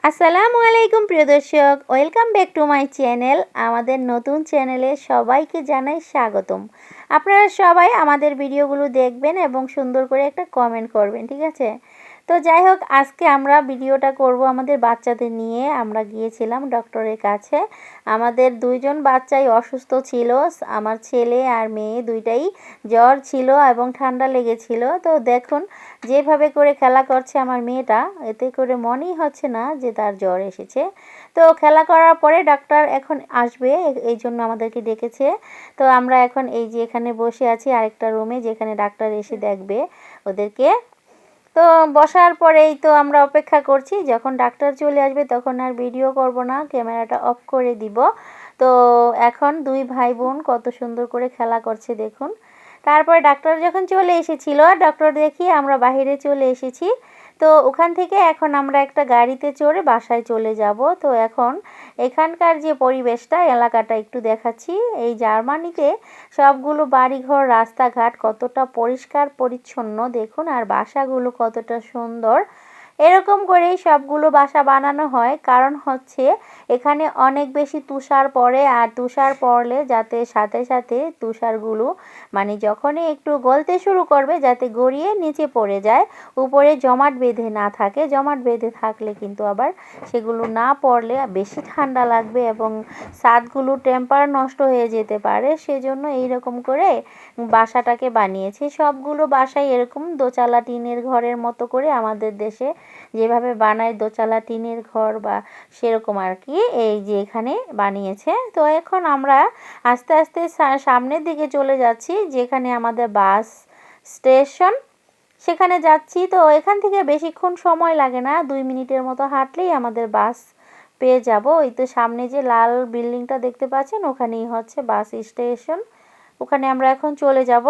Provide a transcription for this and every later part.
আসসালামু আলাইকুম প্রিয় দর্শক, welcome back to my channel. আমাদের নতুন চ্যানেলে সবাইকে জানাই স্বাগতম। আপনারা সবাই আমাদের ভিডিওগুলো দেখবেন এবং সুন্দর করে একটা কমেন্ট করবেন, ঠিক আছে? তো যাই হোক, আজকে আমরা ভিডিওটা করব আমাদের বাচ্চাদের নিয়ে। আমরা গিয়েছিলাম ডক্টরের কাছে। আমাদের দুইজন বাচ্চাই অসুস্থ ছিল। আমার ছেলে আর মেয়ে দুইটাই জ্বর ছিল এবং ঠান্ডা লেগেছিল। তো দেখুন যেভাবে করে খেলা করছে আমার মেয়েটা, এতে করে মনেই হচ্ছে না যে তার জ্বর এসেছে। তো খেলা করার পরে ডাক্তার এখন আসবে, এই জন্য আমাদেরকে ডেকেছে। তো আমরা এখন এই যে এখানে বসে আছি আরেকটা রুমে, যেখানে ডাক্তার এসে দেখবে ওদেরকে। তো বসার পরেই তো আমরা অপেক্ষা করছি, যখন ডাক্তার চলে আসবে তখন আর ভিডিও করব না, ক্যামেরাটা অফ করে দিব। তো এখন দুই ভাই বোন কত সুন্দর করে খেলা করছে দেখুন। তারপরে ডাক্তার যখন চলে এসেছিল, ডক্টর দেখিয়ে আমরা বাইরে চলে এসেছি। তো ওখান থেকে এখন আমরা একটা গাড়িতে চড়ে বাসায় চলে যাব। তো এখন এখানকার যে পরিবেশটা, এলাকাটা একটু দেখাচ্ছি। এই জার্মানিতে সবগুলো বাড়িঘর, রাস্তাঘাট কতটা পরিষ্কার পরিচ্ছন্ন দেখুন, আর বাসাগুলো কতটা সুন্দর। এরকম করেই সবগুলো বাসা বানানো হয়, কারণ হচ্ছে এখানে অনেক বেশি তুষার পড়ে, আর তুষার পড়লে যাতে সাথে সাথে তুষারগুলো মানে যখনই একটু গলতে শুরু করবে যাতে গড়িয়ে নিচে পড়ে যায়, উপরে জমাট বেঁধে না থাকে। জমাট বেঁধে থাকলে কিন্তু আবার সেগুলো না পড়লে বেশি ঠান্ডা লাগবে এবং ছাদগুলো টেম্পার নষ্ট হয়ে যেতে পারে। সেজন্য এইরকম করে বাসাটাকে বানিয়েছে। সবগুলো বাসাই এরকম দোচালা টিনের ঘরের মতো করে আমাদের দেশে যেভাবে বানায় দোচালা টিনের ঘর বা সেরকম আর কি, এই যে এখানে বানিয়েছে। তো এখন আমরা আস্তে আস্তে সামনের দিকে চলে যাচ্ছি, যেখানে আমাদের বাস স্টেশন, সেখানে যাচ্ছি। তো এখান থেকে বেশিক্ষণ সময় লাগে না, 2 মিনিটের মতো হাঁটলেই আমাদের বাস পেয়ে যাব। ওই তো সামনে যে লাল বিল্ডিংটা দেখতে পাচ্ছেন, ওখানেই হচ্ছে বাস স্টেশন। ওখানে আমরা এখন চলে যাব।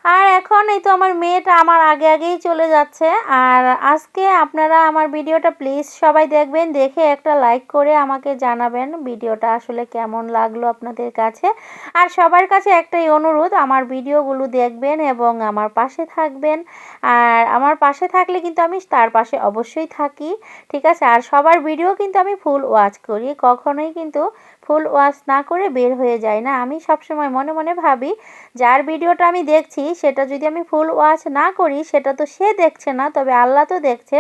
আর এখন এই তো আমার মেয়েটা আমার আগে আগেই চলে যাচ্ছে। আর আজকে আপনারা আমার ভিডিওটা প্লিজ সবাই দেখবেন, দেখে একটা লাইক করে আমাকে জানাবেন ভিডিওটা আসলে কেমন লাগলো আপনাদের কাছে। আর সবার কাছে একটাই অনুরোধ, আমার ভিডিওগুলো দেখবেন এবং আমার পাশে থাকবেন। আর আমার পাশে থাকলে কিন্তু আমি তার পাশে অবশ্যই থাকি, ঠিক আছে? আর সবার ভিডিও কিন্তু আমি ফুল ওয়াচ করি, কখনোই কিন্তু ফুল ওয়াচ না করে বের হয়ে যায় না। আমি সবসময় মনে মনে ভাবি, যার ভিডিওটা আমি দেখছি সেটা যদি আমি ফুল ওয়াচ না করি, সেটা তো সে দেখছে না, তবে আল্লাহ তো দেখছে।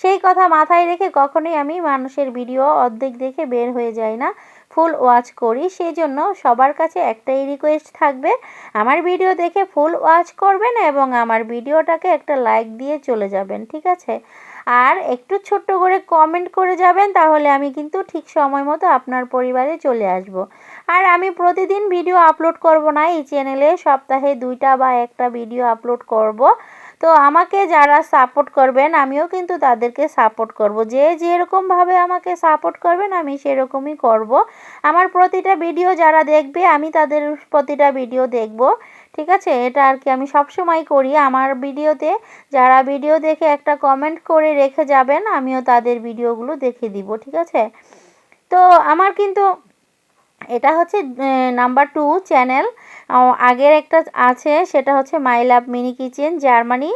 সেই কথা মাথায় রেখে কখনোই আমি মানুষের ভিডিও অর্ধেক দেখে বের হয়ে যাই না, ফুল ওয়াচ করি। সেই জন্য সবার কাছে একটাই রিকোয়েস্ট থাকবে, আমার ভিডিও দেখে ফুল ওয়াচ করবেন এবং আমার ভিডিওটাকে একটা লাইক দিয়ে চলে যাবেন, ঠিক আছে? আর একটু ছোট্ট করে কমেন্ট করে যাবেন, তাহলে আমি কিন্তু ঠিক সময় মতো আপনার পরিবারে চলে আসব। আর আমি প্রতিদিন ভিডিও আপলোড করব না এই চ্যানেলে, সপ্তাহে 2টা বা 1টা ভিডিও আপলোড করব। তো আমাকে যারা সাপোর্ট করবেন আমিও কিন্তু তাদেরকে সাপোর্ট করব, যে যেরকমভাবে আমাকে সাপোর্ট করবেন আমি সেরকমই করব। আমার প্রতিটা ভিডিও যারা দেখবে আমি তাদের প্রতিটা ভিডিও দেখব, ঠিক আছে? এটা আর কি আমি সবসময় করি। আমার ভিডিওতে যারা ভিডিও দেখে একটা কমেন্ট করে রেখে যাবেন, আমিও তাদের ভিডিওগুলো দেখে দিব, ঠিক আছে? তো আমার কিন্তু এটা হচ্ছে নাম্বার 2 চ্যানেল। আগের একটা আছে, সেটা হচ্ছে মাই লাভ মিনি কিচেন জার্মানি।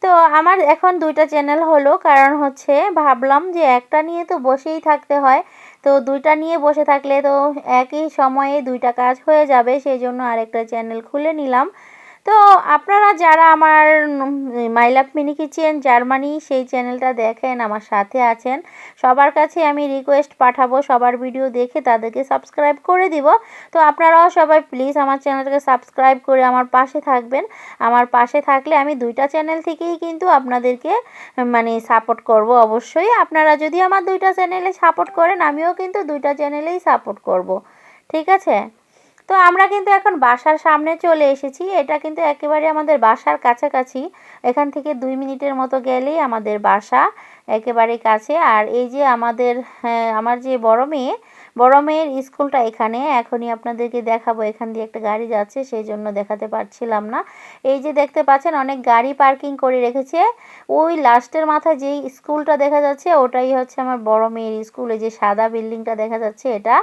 তো আমার এখন 2টা চ্যানেল হলো, কারণ হচ্ছে ভাবলাম যে একটা নিয়ে তো বসেই থাকতে হয়, তো 2টা নিয়ে বসে থাকলে তো একই সময়ে 2টা কাজ হয়ে যাবে, সেই জন্য আরেকটা চ্যানেল খুলে নিলাম। তো আপনারা যারা আমার মাই লাভ মিনি কিচেন জার্মানি সেই চ্যানেলটা দেখেন, আমার সাথে আছেন, সবার কাছে আমি রিকোয়েস্ট পাঠাবো সবার ভিডিও দেখে তাদেরকে সাবস্ক্রাইব করে দিব। তো আপনারাও সবাই প্লিজ আমার চ্যানেলটাকে সাবস্ক্রাইব করে আমার পাশে থাকবেন। আমার পাশে থাকলে আমি 2টা চ্যানেল থেকেই কিন্তু আপনাদেরকে মানে সাপোর্ট করব। অবশ্যই আপনারা যদি আমার 2টা চ্যানেলে সাপোর্ট করেন, আমিও কিন্তু 2টা চ্যানেলেই সাপোর্ট করব, ঠিক আছে? তো আমরা কিন্তু এখন বাসার সামনে চলে এসেছি। এটা কিন্তু একেবারে আমাদের বাসার কাছাকাছি, এখান থেকে 2 মিনিটের মতো গেলেই আমাদের বাসা, একেবারে কাছে। আর এই যে আমাদের আমার যে বড় মেয়ের স্কুলটা এখানে, এখনই আপনাদেরকে দেখাবো। এখান দিয়ে একটা গাড়ি যাচ্ছে, সেই জন্য দেখাতে পারছিলাম না। এই যে দেখতে পাচ্ছেন অনেক গাড়ি পার্কিং করে রেখেছে, ওই লাস্টের মাথায় যেই স্কুলটা দেখা যাচ্ছে ওটাই হচ্ছে আমার বড় মেয়ের স্কুল। এই যে সাদা বিল্ডিংটা দেখা যাচ্ছে এটা,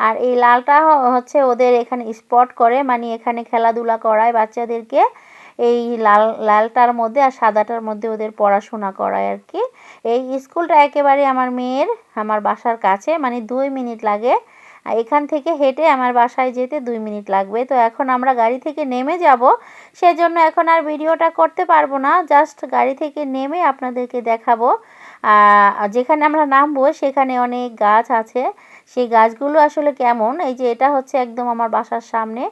আর এই লালটা হচ্ছে ওদের এখানে স্পট করে, মানে এখানে খেলাধুলা করায় বাচ্চাদেরকে। এই লালটার মধ্যে আর সাদাটার মধ্যে ওদের পড়াশোনা করায় আর কি। এই স্কুলটা একেবারে আমার মেয়ের আমার বাসার কাছে, মানে 2 মিনিট লাগে। এখান থেকে হেঁটে আমার বাসায় যেতে 2 মিনিট লাগবে। তো এখন আমরা গাড়ি থেকে নেমে যাব, সেজন্য এখন আর ভিডিওটা করতে পারবো না, জাস্ট গাড়ি থেকে নেমে আপনাদেরকে দেখাবো। যেখানে আমরা নামবো সেখানে অনেক গাছ আছে, সেই গাছগুলো আসলে কেমন। এই যে এটা হচ্ছে একদম আমার বাসার সামনে,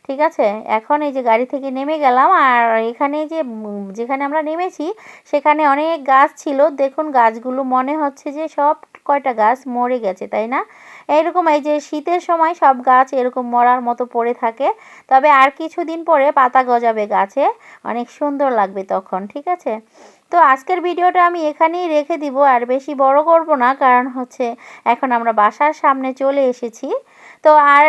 ঠিক আছে। এখন এই যে গাড়ি থেকে নেমে গেলাম, আর এখানে যে যেখানে আমরা নেমেছি সেখানে অনেক গাছ ছিল। দেখুন গাছগুলো মনে হচ্ছে যে সব কয়টা গাছ মরে গেছে, তাই না? এইরকম এই যে শীতের সময় সব গাছ এরকম মরার মতো পড়ে থাকে, তবে আর কিছুদিন পরে পাতা গজাবে গাছে, অনেক সুন্দর লাগবে তখন, ঠিক আছে। তো আজকের ভিডিওটা আমি এখানেই রেখে দিব, আর বেশি বড় করব না, কারণ হচ্ছে এখন আমরা বাসার সামনে চলে এসেছি। তো আর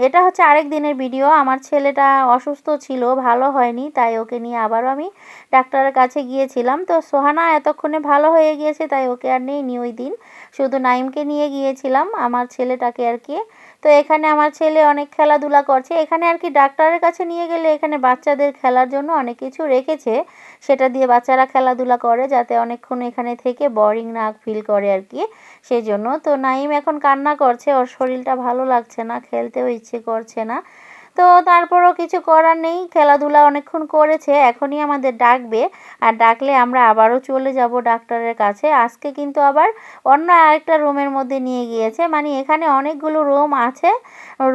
এটা হচ্ছে আরেক দিনের ভিডিও। আমার ছেলেটা অসুস্থ ছিল, ভালো হয়নি, তাই ওকে নিয়ে আবারও আমি ডাক্তারের কাছে গিয়েছিলাম। তো সোহানা এতক্ষণে ভালো হয়ে গিয়েছে, তাই ওকে আর নেইনি ওই দিন, শুধু নাইমকে নিয়ে গিয়েছিলাম, আমার ছেলেটাকে আর কি। তো এখানে আমার ছেলে অনেক খেলাধুলা করছে। এখানে আর কি ডাক্তারের কাছে নিয়ে গেলে এখানে বাচ্চাদের খেলার জন্য অনেক কিছু রেখেছে, সেটা দিয়ে বাচ্চারা খেলাধুলা করে, যাতে অনেকক্ষণ এখানে থেকে বোরিং না ফিল করে আর কি, সেই জন্য। তো নাইম এখন কান্না করছে, ওর শরীরটা ভালো লাগছে না, খেলতেও ইচ্ছে করছে না। তো তারপরও কিছু করার নেই, খেলাধুলা অনেকক্ষণ করেছে, এখনই আমাদের ডাকবে, আর ডাকলে আমরা আবারও চলে যাব ডাক্তারের কাছে। আজকে কিন্তু আবার অন্য আরেকটা রুমের মধ্যে নিয়ে গিয়েছে, মানে এখানে অনেকগুলো রুম আছে।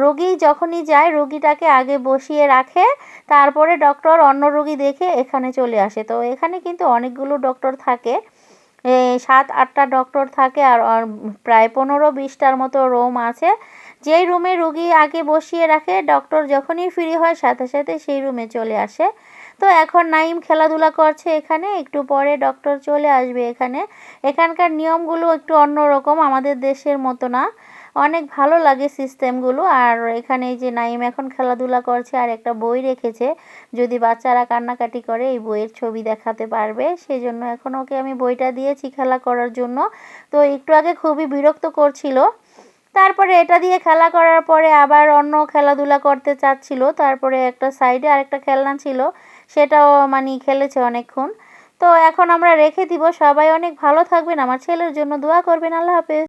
রোগী যখনই যায় রোগীটাকে আগে বসিয়ে রাখে, তারপরে ডক্টর অন্য রোগী দেখে এখানে চলে আসে। তো এখানে কিন্তু অনেকগুলো ডক্টর থাকে, 7-8টা ডক্টর থাকে, আর প্রায় 15-20টার মতো রুম আছে। যেই রুমে রোগী আগে বসিয়ে রাখে, ডক্টর যখনই ফ্রি হয় সাথে সাথে সেই রুমে চলে আসে। তো এখন নাইম খেলাধুলা করছে এখানে, একটু পরে ডক্টর চলে আসবে এখানে। এখানকার নিয়মগুলো একটু অন্যরকম, আমাদের দেশের মতো না, অনেক ভালো লাগে সিস্টেমগুলো। আর এখানে এই যে নাইম এখন খেলাধুলা করছে, আর একটা বই রেখেছে, যদি বাচ্চারা কান্নাকাটি করে এই বইয়ের ছবি দেখাতে পারবে, সেজন্য এখন ওকে আমি বইটা দিয়েছি খেলা করার জন্য। তো একটু আগে খুবই বিরক্ত করছিল, তারপরে এটা দিয়ে খেলা করার পরে আবার অন্য খেলাধুলা করতে চাচ্ছিল, তারপরে একটা সাইডে আরেকটা খেলনা ছিল, সেটাও মানে খেলেছে অনেকক্ষণ। তো এখন আমরা রেখে দিব। সবাই অনেক ভালো থাকবেন, আমার ছেলের জন্য দোয়া করবেন। আল্লাহ হাফেজ।